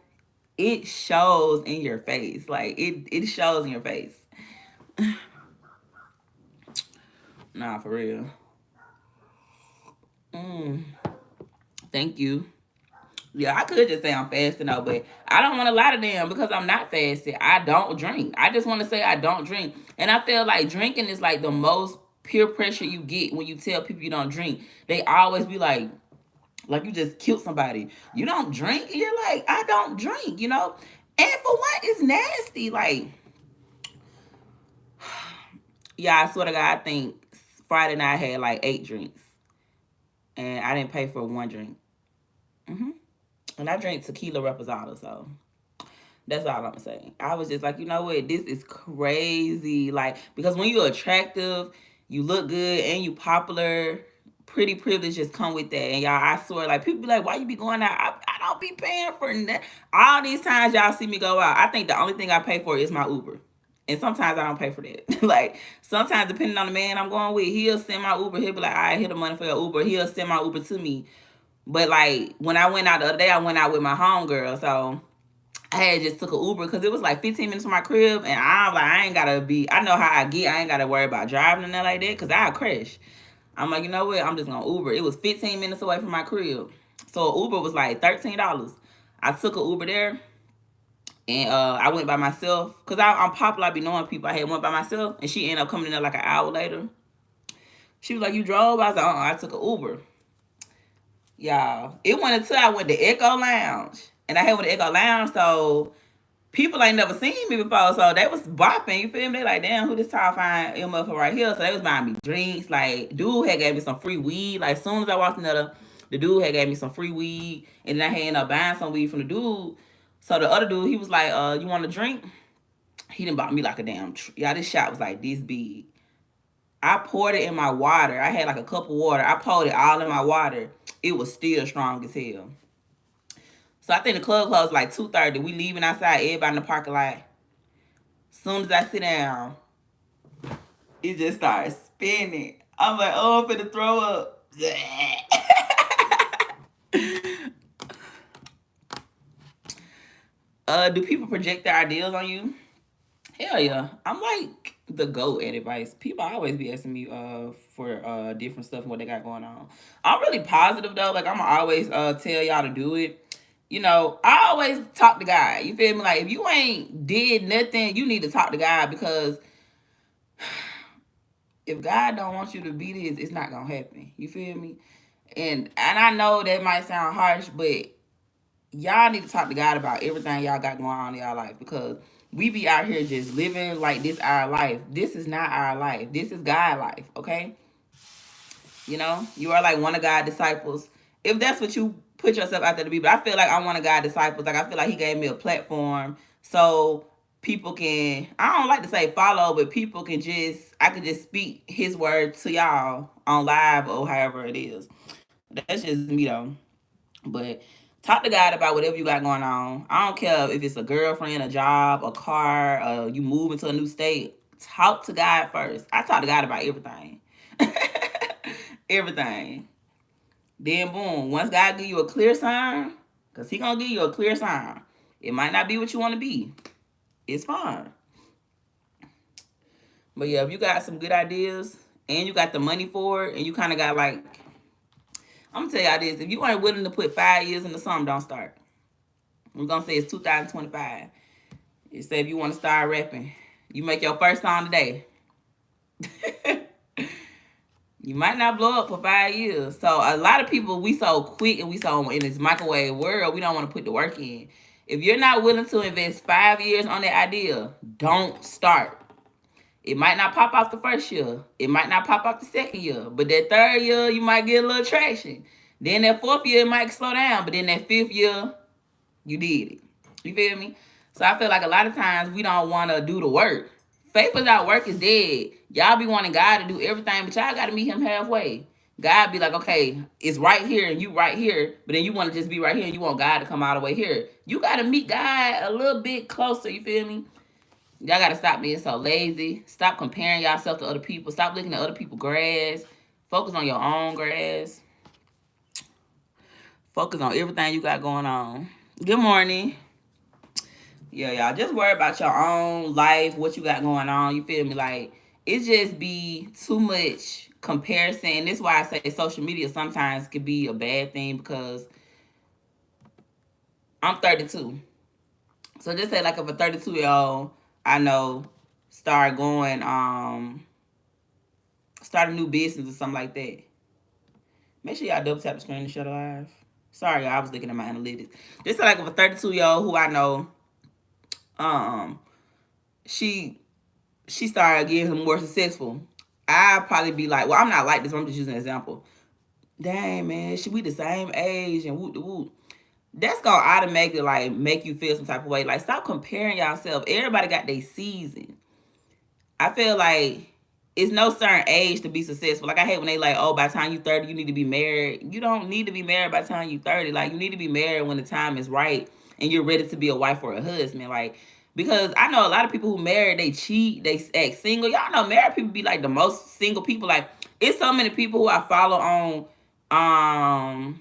S1: it shows in your face. Like it shows in your face. Nah, for real. Mm, thank you. Yeah, I could just say I'm fasting though, but I don't want to lie to them because I'm not fasting. I don't drink. I just want to say I don't drink. And I feel like drinking is like the most peer pressure you get when you tell people you don't drink. They always be like you just killed somebody. You don't drink? And you're like, I don't drink, you know? And for what? It's nasty. Like, yeah, I swear to God, I think Friday night I had like 8 drinks. And I didn't pay for one drink. hmm And I drank tequila reposado, so that's all I'm saying. I was just like, you know what? This is crazy. Like, because when you're attractive, you look good, and you popular, pretty privilege just come with that. And y'all, I swear, like, people be like, why you be going out? I don't be paying for that. All these times y'all see me go out, I think the only thing I pay for is my Uber. And sometimes I don't pay for that. Like, sometimes depending on the man I'm going with, he'll send my Uber. He'll be like, I hit the money for your Uber. He'll send my Uber to me. But, like, when I went out the other day, I went out with my homegirl. So, I had just took an Uber because it was like 15 minutes from my crib, and I'm like, I ain't gotta be. I know how I get. I ain't gotta worry about driving and that like that because I crash. I'm like, you know what? I'm just gonna Uber. It was 15 minutes away from my crib, so Uber was like $13. I took an Uber there, and I went by myself because I'm popular. I be knowing people. I had went by myself, and she ended up coming in there like an hour later. She was like, "You drove?" I was like, "I took an Uber." y'all. It went until I went to Echo Lounge, and I had went to Echo Lounge, so people ain't never seen me before, so they was bopping. You feel me? They like, damn, who this tall fine motherfucker right here? So they was buying me drinks. Like, dude had gave me some free weed. Like, as soon as I walked in the dude had gave me some free weed, and then I had ended up buying some weed from the dude. So the other dude, he was like, you want a drink? He didn't bought me like a damn. Y'all, this shot was like this big. I poured it in my water. I had like a cup of water. I poured it all in my water. It was still strong as hell. So I think the club closed like 2:30. We leaving outside, everybody in the parking lot. Soon as I sit down, it just starts spinning. I'm like, oh, I'm finna throw up. Do people project their ideas on you? Hell yeah. I'm like the GOAT at advice. People always be asking me for different stuff and what they got going on. I'm really positive though. Like I'm always tell y'all to do it. You know, I always talk to God. You feel me? Like if you ain't did nothing, you need to talk to God because if God don't want you to be this, it's not gonna happen. You feel me? And I know that might sound harsh, but y'all need to talk to God about everything y'all got going on in y'all life because we be out here just living like this our life. This is not our life. This is God's life, okay? You know, you are like one of God's disciples. If that's what you put yourself out there to be, but I feel like I'm one of God's disciples. Like I feel like He gave me a platform so people can. I don't like to say follow, but people can just. I can just speak His word to y'all on live or however it is. That's just me though. But talk to God about whatever you got going on. I don't care if it's a girlfriend, a job, a car, you move into a new state. Talk to God first. I talk to God about everything. Everything. Then boom, once God give you a clear sign, because He gonna give you a clear sign. It might not be what you want to be. It's fine. But yeah, if you got some good ideas and you got the money for it, and you kind of got like, I'm gonna tell y'all this: if you ain't willing to put 5 years into something, don't start. We're gonna say it's 2025. You say if you want to start rapping, you make your first song today. You might not blow up for 5 years. So a lot of people, we so quick and we so in this microwave world, we don't want to put the work in. If you're not willing to invest 5 years on that idea, don't start. It might not pop off the first year. It might not pop off the second year. But that third year, you might get a little traction. Then that fourth year, it might slow down. But then that fifth year, you did it. You feel me? So I feel like a lot of times we don't want to do the work. Faith without work is dead. Y'all be wanting God to do everything, but y'all got to meet Him halfway. God be like, okay, it's right here and you right here, but then you want to just be right here and you want God to come all the way here. You got to meet God a little bit closer. You feel me? Y'all got to stop being so lazy. Stop comparing yourself to other people. Stop looking at other people's grass. Focus on your own grass. Focus on everything you got going on. Good morning. Yeah, y'all just worry about your own life, what you got going on. You feel me? Like it just be too much comparison. And this is why I say social media sometimes could be a bad thing because I'm 32. So just say like if a 32-year-old I know start a new business or something like that. Make sure y'all double tap the screen to shut live. Sorry, y'all, I was looking at my analytics. Just say like if a 32-year-old who I know, um, she started getting more successful, I'd probably be like, well, I'm not like this, but I'm just using an example. Dang, man, should we the same age and whoop de whoop? That's gonna automatically like make you feel some type of way. Like, stop comparing yourself. Everybody got their season. I feel like it's no certain age to be successful. Like I hate when they like, oh, by the time you 30, you need to be married. You don't need to be married by the time you 30. Like you need to be married when the time is right and you're ready to be a wife or a husband. Like because I know a lot of people who married, they cheat, they act single. Y'all know married people be like the most single people. Like it's so many people who I follow on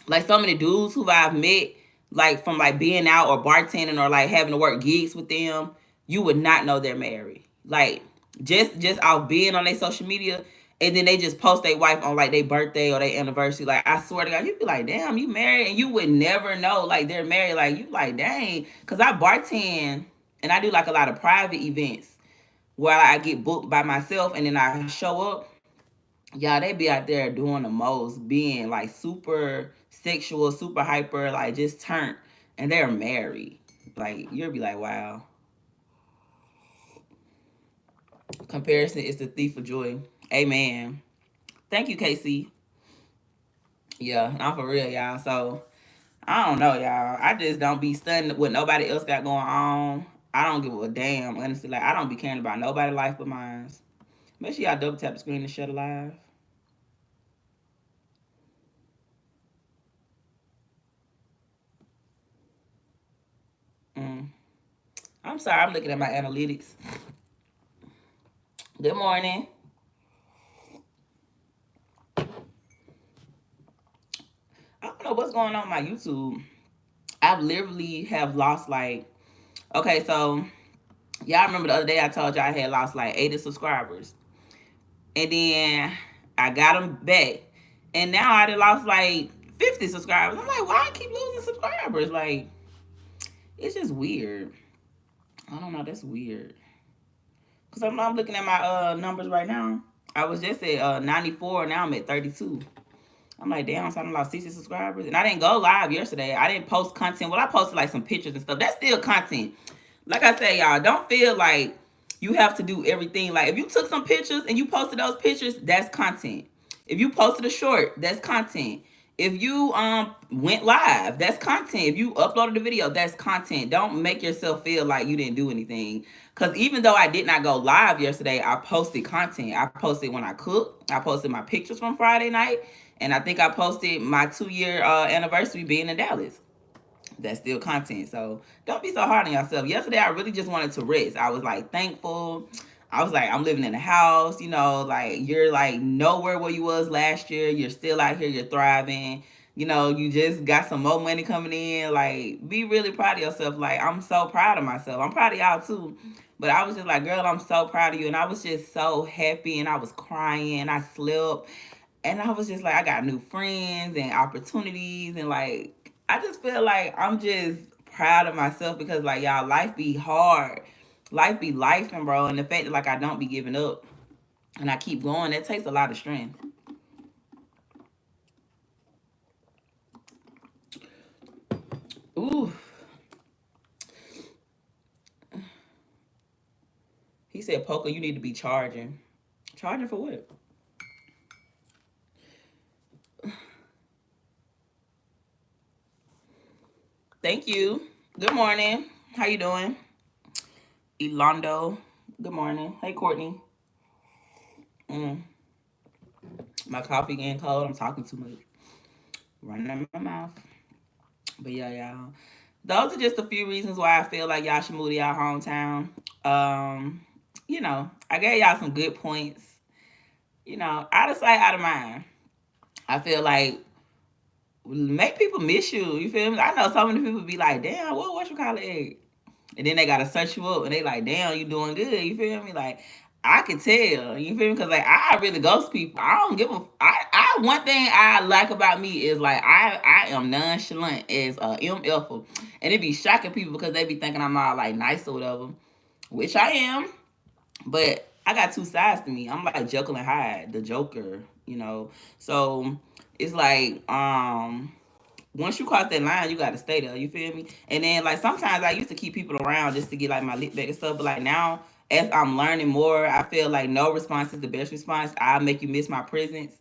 S1: like so many dudes who I've met like from like being out or bartending or like having to work gigs with them, you would not know they're married. Like just off being on their social media, and then they just post their wife on like their birthday or their anniversary. Like I swear to God, you'd be like, damn, you married, and you would never know like they're married. Like you like, dang, because I bartend and I do like a lot of private events where I get booked by myself and then I show up. Y'all, they be out there doing the most, being like super sexual, super hyper, like just turned, and they're married. Like you'll be like, wow. Comparison is the thief of joy. Amen. Thank you, Casey. Yeah, I'm for real, y'all. So I don't know, y'all. I just don't be studying what nobody else got going on. I don't give a damn, honestly. Like I don't be caring about nobody's life but mine. Make sure y'all double tap the screen and shut it live. Mm. I'm sorry, I'm looking at my analytics. Good morning. I don't know what's going on with my YouTube. I've literally have lost like, okay, so y'all remember the other day I told y'all I had lost like 80 subscribers. And then I got them back. And now I done lost like 50 subscribers. I'm like, why I keep losing subscribers? Like, it's just weird. I don't know, that's weird. Cause I'm looking at my numbers right now. I was just at 94, now I'm at 32. I'm like, damn, so I done lost 60 subscribers. And I didn't go live yesterday. I didn't post content. Well, I posted like some pictures and stuff. That's still content. Like I say, y'all, don't feel like you have to do everything. Like if you took some pictures and you posted those pictures, that's content. If you posted a short, that's content. If you went live, that's content. If you uploaded a video, that's content. Don't make yourself feel like you didn't do anything. Cause even though I did not go live yesterday, I posted content. I posted when I cooked. I posted my pictures from Friday night, and I think I posted my 2 year anniversary being in Dallas. That's still content. So don't be so hard on yourself. Yesterday, I really just wanted to rest. I was like thankful. I was like, I'm living in a house, like you're like nowhere where you was last year. You're still out here, you're thriving. You just got some more money coming in. Like, be really proud of yourself. Like, I'm so proud of myself. I'm proud of y'all too. But I was just like, girl, I'm so proud of you. And I was just so happy and I was crying. I slept. And I was just like, I got new friends and opportunities, and like I just feel like I'm just proud of myself because like y'all, life be hard, life be life, and bro, and the fact that like I don't be giving up and I keep going, that takes a lot of strength. Ooh, he said, Poker, you need to be charging. Charging for what? Thank you. Good morning. How you doing, Elondo? Good morning. Hey, Courtney. Mm, my coffee getting cold. I'm talking too much. Running out my mouth. But yeah, y'all. Those are just a few reasons why I feel like y'all should move to y'all hometown. I gave y'all some good points. Out of sight, out of mind. I feel like make people miss you. You feel me? I know so many people be like, damn, what you call it? And then they gotta search you up and they like, damn, you doing good. You feel me? Like I can tell. You feel me? Because like I really ghost people. I don't give a. I one thing I like about me is like I am nonchalant as MF, and it be shocking people because they be thinking I'm all like nice or whatever, which I am. But I got two sides to me. I'm like Jekyll and Hyde, the Joker. So it's like once you cross that line, you gotta stay there. You feel me? And then like sometimes I used to keep people around just to get like my lip back and stuff. But like now, as I'm learning more, I feel like no response is the best response. I'll make you miss my presence.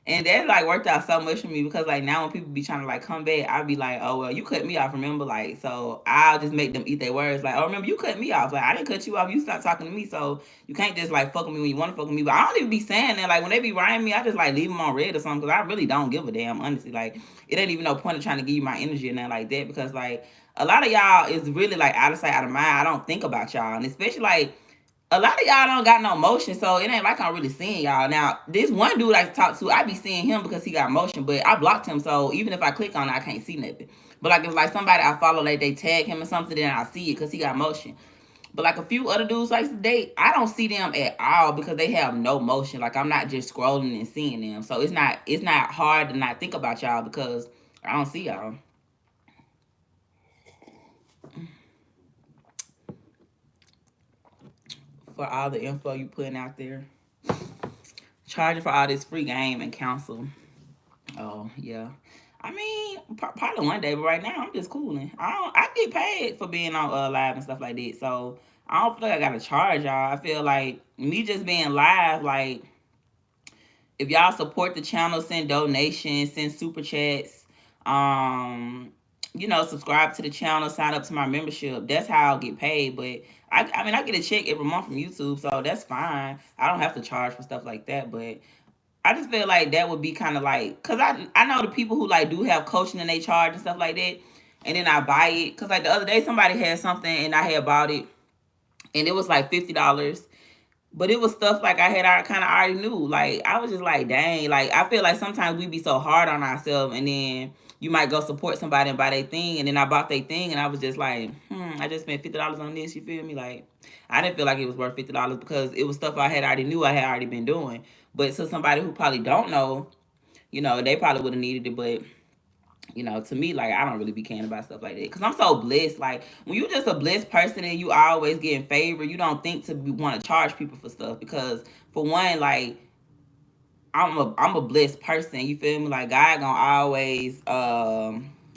S1: And that like worked out so much for me because like now when people be trying to like come back, I'll be like, oh well, you cut me off, remember? Like so I'll just make them eat their words. Like, oh remember you cut me off. Like I didn't cut you off. You stopped talking to me, so you can't just like fuck with me when you want to fuck with me. But I don't even be saying that. Like when they be writing me, I just like leave them on red or something because I really don't give a damn. Honestly, like it ain't even no point of trying to give you my energy and nothing like that because like a lot of y'all is really like out of sight, out of mind. I don't think about y'all, and especially like a lot of y'all don't got no motion, so it ain't like I'm really seeing y'all. Now, this one dude I talk to, I be seeing him because he got motion, but I blocked him, so even if I click on it, I can't see nothing. But like if like somebody I follow, like they tag him or something, then I see it because he got motion. But like a few other dudes like today, I don't see them at all because they have no motion. Like I'm not just scrolling and seeing them, so it's not hard to not think about y'all because I don't see y'all. For all the info you putting out there. Charging for all this free game and counsel. Oh yeah. I mean, probably one day, but right now I'm just cooling. I get paid for being on live and stuff like that, so I don't feel like I gotta charge y'all. I feel like me just being live, like if y'all support the channel, send donations, send super chats, um, subscribe to the channel, sign up to my membership. That's how I'll get paid. But I mean, I get a check every month from YouTube, so that's fine. I don't have to charge for stuff like that. But I just feel like that would be kind of like, cause I know the people who like do have coaching and they charge and stuff like that, and then I buy it. Cause like the other day somebody had something and I had bought it, and it was like $50. But it was stuff like I had kind of already knew. Like I was just like, dang. Like I feel like sometimes we be so hard on ourselves, and then you might go support somebody and buy their thing, and then I bought their thing, and I was just like, I just spent $50 on this. You feel me? Like I didn't feel like it was worth $50 because it was stuff I had already knew I had already been doing. But to somebody who probably don't know, they probably would have needed it. But to me, like I don't really be caring about stuff like that because I'm so blessed. Like when you just a blessed person and you always get in favor, you don't think to want to charge people for stuff because for one, like I'm a blessed person. You feel me? Like God gonna always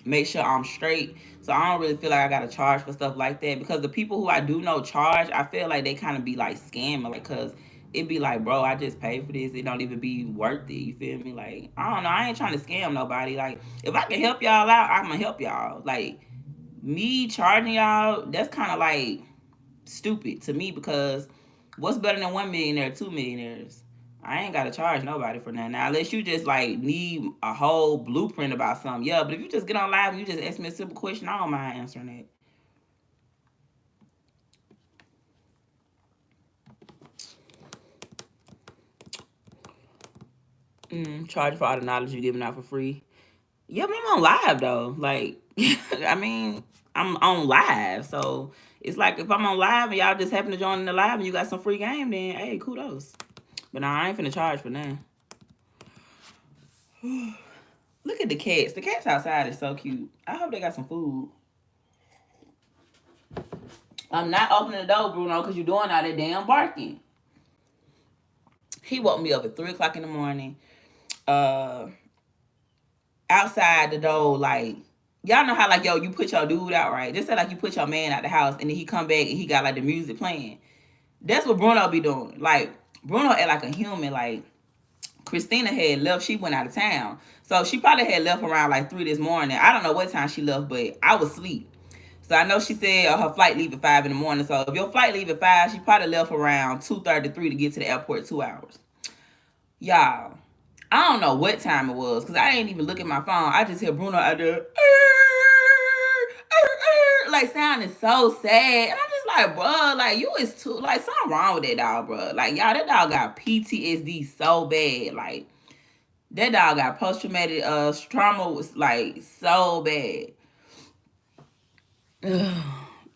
S1: make sure I'm straight. So I don't really feel like I gotta charge for stuff like that because the people who I do know charge, I feel like they kind of be like scamming, like cause it be like, bro, I just paid for this. It don't even be worth it. You feel me? Like I don't know. I ain't trying to scam nobody. Like if I can help y'all out, I'm gonna help y'all. Like me charging y'all, that's kind of like stupid to me because what's better than 1 millionaire, 2 millionaires? I ain't gotta charge nobody for that now, unless you just like need a whole blueprint about something. Yeah, but if you just get on live and you just ask me a simple question, I don't mind answering that. Charge for all the knowledge you're giving out for free. Yeah, but I'm on live though. Like, I mean, I'm on live, so it's like if I'm on live and y'all just happen to join in the live and you got some free game, then hey, kudos. But nah, I ain't finna charge for nothing. Look at the cats. The cats outside is so cute. I hope they got some food. I'm not opening the door, Bruno, because you're doing all that damn barking. He woke me up at 3 o'clock in the morning. Uh, Outside the door, like y'all know how like you put your dude out, right? Just say like you put your man out the house and then he come back and he got like the music playing. That's what Bruno be doing. Like Bruno act like a human. Like Christina had left, she went out of town. So she probably had left around like 3 this morning. I don't know what time she left, but I was asleep. So I know she said her flight leave at 5 in the morning. So if your flight leave at 5, she probably left around 2:33 to get to the airport 2 hours. Y'all, I don't know what time it was because I didn't even look at my phone. I just hear Bruno out there, like sounding so sad, and I'm just like, bro, like you is too like something wrong with that dog, bro. Like y'all, that dog got PTSD so bad, like that dog got post traumatic trauma was like so bad.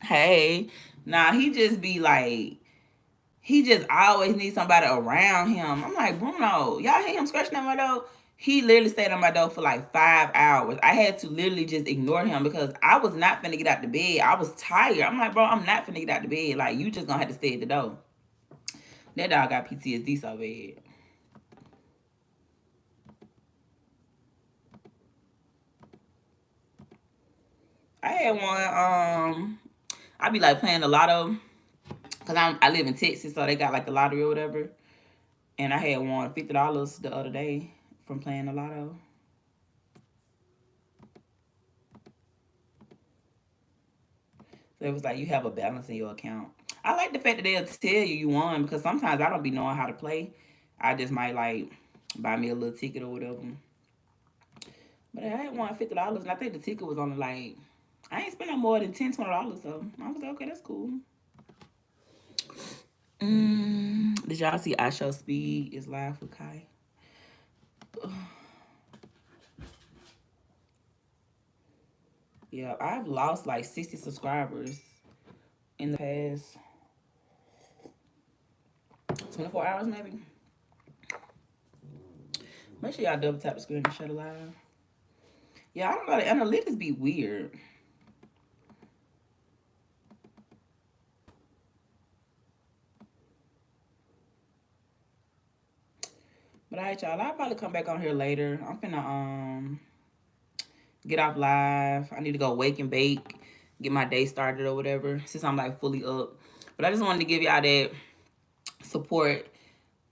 S1: Hey, nah, he just be like, he just always needs somebody around him. I'm like, Bruno, y'all hear him scratching at my door? He literally stayed on my door for like 5 hours. I had to literally just ignore him because I was not finna get out the bed. I was tired. I'm like, bro, I'm not finna get out the bed. Like, you just gonna have to stay at the door. That dog got PTSD so bad. I had one, I be like playing the lotto because I live in Texas, so they got like the lottery or whatever. And I had won $50 the other day from playing the lotto. So it was like you have a balance in your account. I like the fact that they'll tell you won because sometimes I don't be knowing how to play. I just might like buy me a little ticket or whatever. But I had won $50 and I think the ticket was only like I ain't spent no more than $10, $20, so I was like, okay, that's cool. Did y'all see I Show Speed is live with Kai? Yeah, I've lost like 60 subscribers in the past 24 hours maybe. Make sure y'all double tap the screen and shut it live. Yeah, I don't know. The analytics be weird. But all right, y'all. I'll probably come back on here later. I'm finna get off live. I need to go wake and bake, get my day started or whatever, since I'm like fully up. But I just wanted to give y'all that support,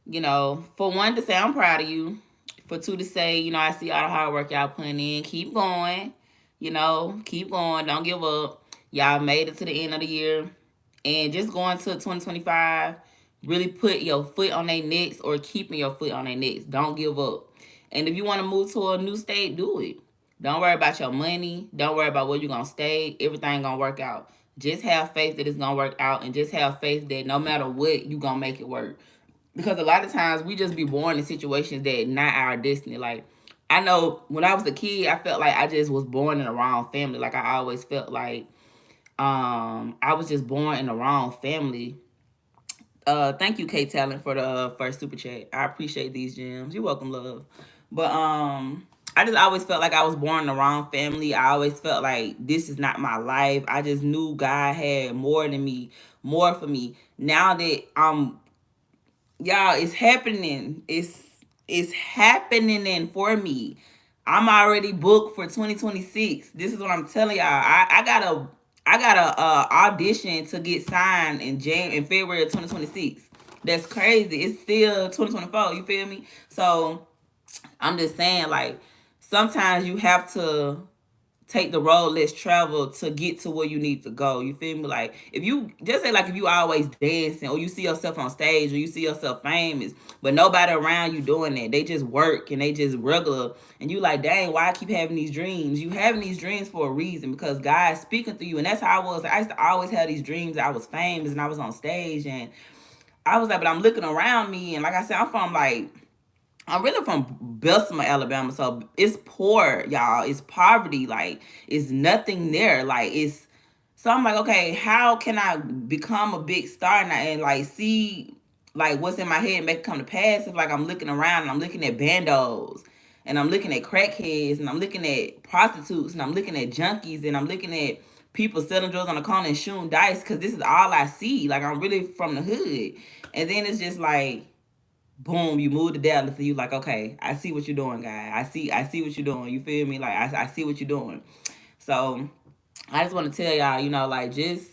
S1: for one to say I'm proud of you, for two to say, I see all the hard work y'all putting in. Keep going, keep going. Don't give up. Y'all made it to the end of the year. And just going to 2025, really put your foot on their necks or keeping your foot on their necks. Don't give up. And if you want to move to a new state, do it. Don't worry about your money. Don't worry about where you're going to stay. Everything going to work out. Just have faith that it's going to work out, and just have faith that no matter what, you're going to make it work. Because a lot of times we just be born in situations that not our destiny. Like, I know when I was a kid, I felt like I just was born in the wrong family. Like, I always felt like I was just born in the wrong family. Thank you, K Talent, for the first super chat. I appreciate these gems. You're welcome, love. But I just always felt like I was born in the wrong family. I always felt like this is not my life. I just knew God had more than me, more for me. Now that y'all, it's happening. It's happening for me. I'm already booked for 2026. This is what I'm telling y'all. I got a audition to get signed in February of 2026. That's crazy. It's still 2024. You feel me? So I'm just saying, like, sometimes you have to take the road less traveled to get to where you need to go. You feel me? Like, if you just say, like, if you always dancing, or you see yourself on stage, or you see yourself famous, but nobody around you doing that, they just work and they just regular, and you like, dang, why I keep having these dreams? You having these dreams for a reason, because God's speaking through you. And that's how I was. I used to always have these dreams that I was famous and I was on stage, and I was like, but I'm looking around me, and like I said, I'm really from Bessemer, Alabama, so it's poor, y'all. It's poverty. Like, it's nothing there. Like, it's so I'm like, okay, how can I become a big star and like see like what's in my head and make it come to pass? If like I'm looking around and I'm looking at bandos and I'm looking at crackheads and I'm looking at prostitutes and I'm looking at junkies and I'm looking at people selling drugs on the corner and shooting dice, because this is all I see. Like, I'm really from the hood, and then it's just like, boom, you move to Dallas and you like, okay, I see what you're doing, guy. I see what you're doing. You feel me? Like, I see what you're doing. So I just want to tell y'all, like, just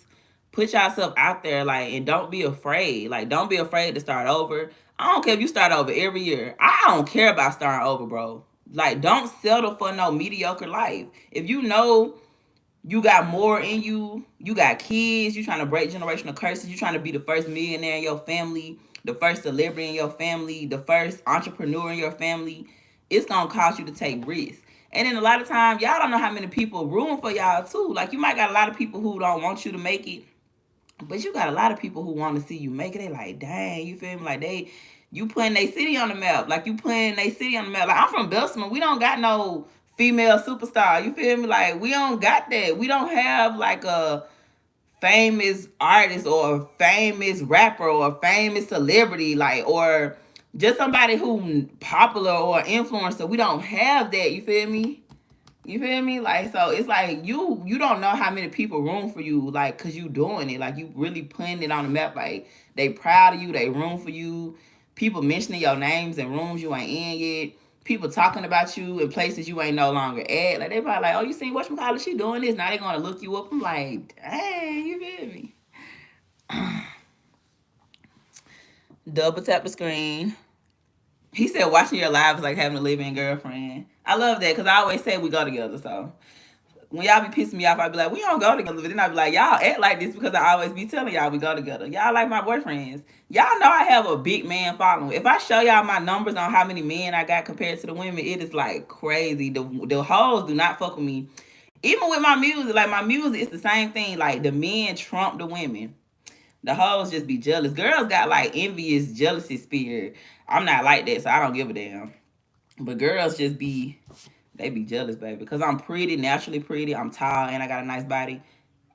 S1: put yourself out there, like, and don't be afraid. Like, don't be afraid to start over. I don't care if you start over every year. I don't care about starting over, bro. Like, don't settle for no mediocre life. If you know you got more in you. You got kids. You trying to break generational curses. You trying to be the first millionaire in your family, the first celebrity in your family, the first entrepreneur in your family. It's gonna cost you to take risks. And then a lot of times, y'all don't know how many people rooting for y'all too. Like, you might got a lot of people who don't want you to make it, but you got a lot of people who want to see you make it. They like, dang, you feel me? Like, you putting their city on the map. Like, you putting their city on the map. Like, I'm from Bessemer. We don't got no female superstar. You feel me? Like, we don't got that. We don't have like a famous artist or a famous rapper or a famous celebrity, like, or just somebody who popular or influencer. We don't have that. You feel me? You feel me? Like, so it's like you don't know how many people room for you, like, cause you doing it. Like, you really putting it on the map. Like, they proud of you, they room for you. People mentioning your names in rooms you ain't in yet. People talking about you in places you ain't no longer at. Like, they probably like, oh, you seen whatchamacallit, she doing this. Now they gonna look you up. I'm like, dang, you feel me? Double tap the screen. He said watching your live is like having a living girlfriend. I love that, because I always say we go together. So when y'all be pissing me off, I be like, we don't go together. But then I be like, y'all act like this because I always be telling y'all we go together. Y'all like my boyfriends. Y'all know I have a big man following. If I show y'all my numbers on how many men I got compared to the women, it is like crazy. The hoes do not fuck with me. Even with my music, like, my music, it's the same thing. Like, the men trump the women. The hoes just be jealous. Girls got like envious jealousy spirit. I'm not like that, so I don't give a damn. But girls just be, they be jealous, baby. Because I'm pretty, naturally pretty. I'm tall, and I got a nice body.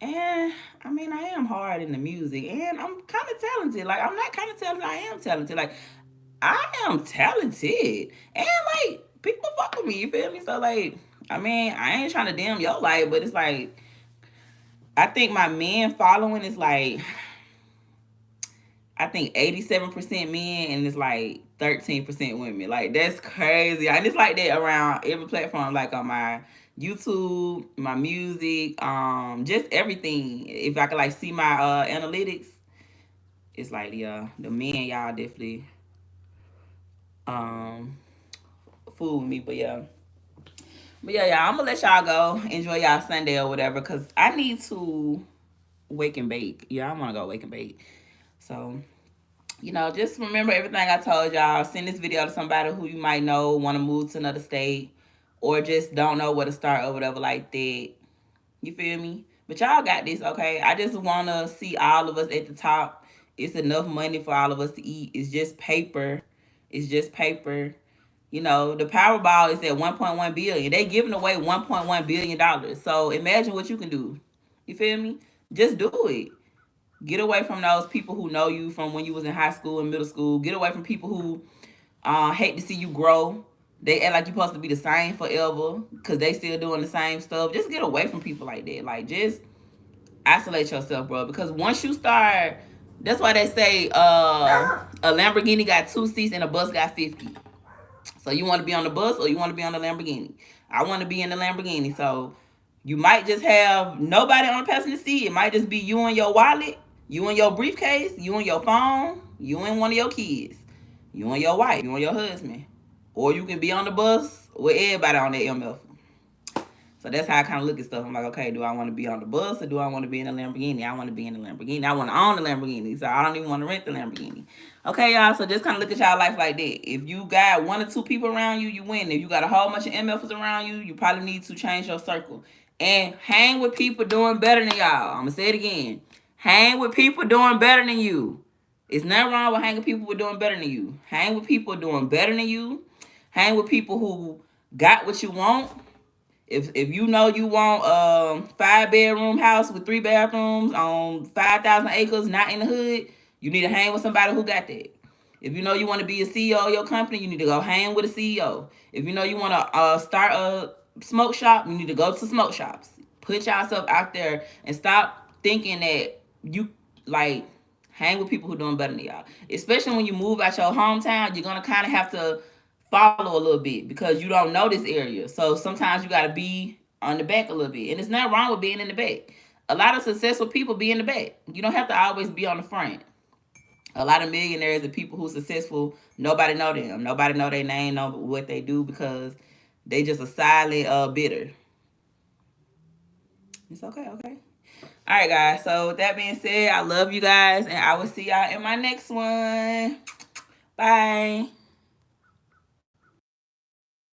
S1: And I mean, I am hard in the music, and I'm kind of talented. Like, I'm not kind of talented. I am talented. Like, I am talented, and like, people fuck with me. You feel me? So like, I mean, I ain't trying to dim your light, but it's like, I think my men following is like, I think 87% men and it's like 13% women. Like that's crazy. And it's like that around every platform, like on my YouTube, my music, just everything. If I could like see my analytics, it's like yeah, the men y'all definitely um fool with me. But yeah. But yeah, yeah, I'm gonna let y'all go. Enjoy y'all Sunday or whatever, cause I need to wake and bake. Yeah, I wanna go wake and bake. So just remember everything I told y'all. Send this video to somebody who you might know want to move to another state, or just don't know where to start or whatever like that. You feel me? But y'all got this, okay? I just want to see all of us at the top. It's enough money for all of us to eat. It's just paper. It's just paper. The Powerball is at 1.1 billion. They giving away 1.1 billion dollars. So imagine what you can do. You feel me? Just do it. Get away from those people who know you from when you was in high school and middle school. Get away from people who hate to see you grow. They act like you're supposed to be the same forever because they still doing the same stuff. Just get away from people like that. Like, just isolate yourself, bro. Because once you start, that's why they say a Lamborghini got 2 seats and a bus got 50. So you want to be on the bus or you want to be on the Lamborghini? I want to be in the Lamborghini. So you might just have nobody on the passenger seat. It might just be you and your wallet, you and your briefcase, you and your phone, you and one of your kids, you and your wife, you and your husband. Or you can be on the bus with everybody on that MF. So that's how I kind of look at stuff. I'm like, okay, do I want to be on the bus or do I want to be in the Lamborghini? I want to be in the Lamborghini. I want to own the Lamborghini, so I don't even want to rent the Lamborghini. Okay, y'all. So just kind of look at y'all life like that. If you got one or two people around you, you win. If you got a whole bunch of MFs around you, you probably need to change your circle and hang with people doing better than y'all. I'm gonna say it again. Hang with people doing better than you. It's nothing wrong with hanging with people who are doing better than you. Hang with people doing better than you. Hang with people who got what you want. If you know you want a 5-bedroom house with 3 bathrooms on 5,000 acres, not in the hood, you need to hang with somebody who got that. If you know you want to be a CEO of your company, you need to go hang with a CEO. If you know you want to start a smoke shop, you need to go to smoke shops. Put yourself out there and stop thinking that you like hang with people who doing better than y'all. Especially when you move out your hometown, you're gonna kind of have to follow a little bit because you don't know this area. So sometimes you gotta be on the back a little bit, and it's not wrong with being in the back. A lot of successful people be in the back. You don't have to always be on the front. A lot of millionaires and people who successful, nobody know them. Nobody know their name, know what they do because they just a silent bidder. It's okay, okay. All right, guys. So with that being said, I love you guys, and I will see y'all in my next one. Bye.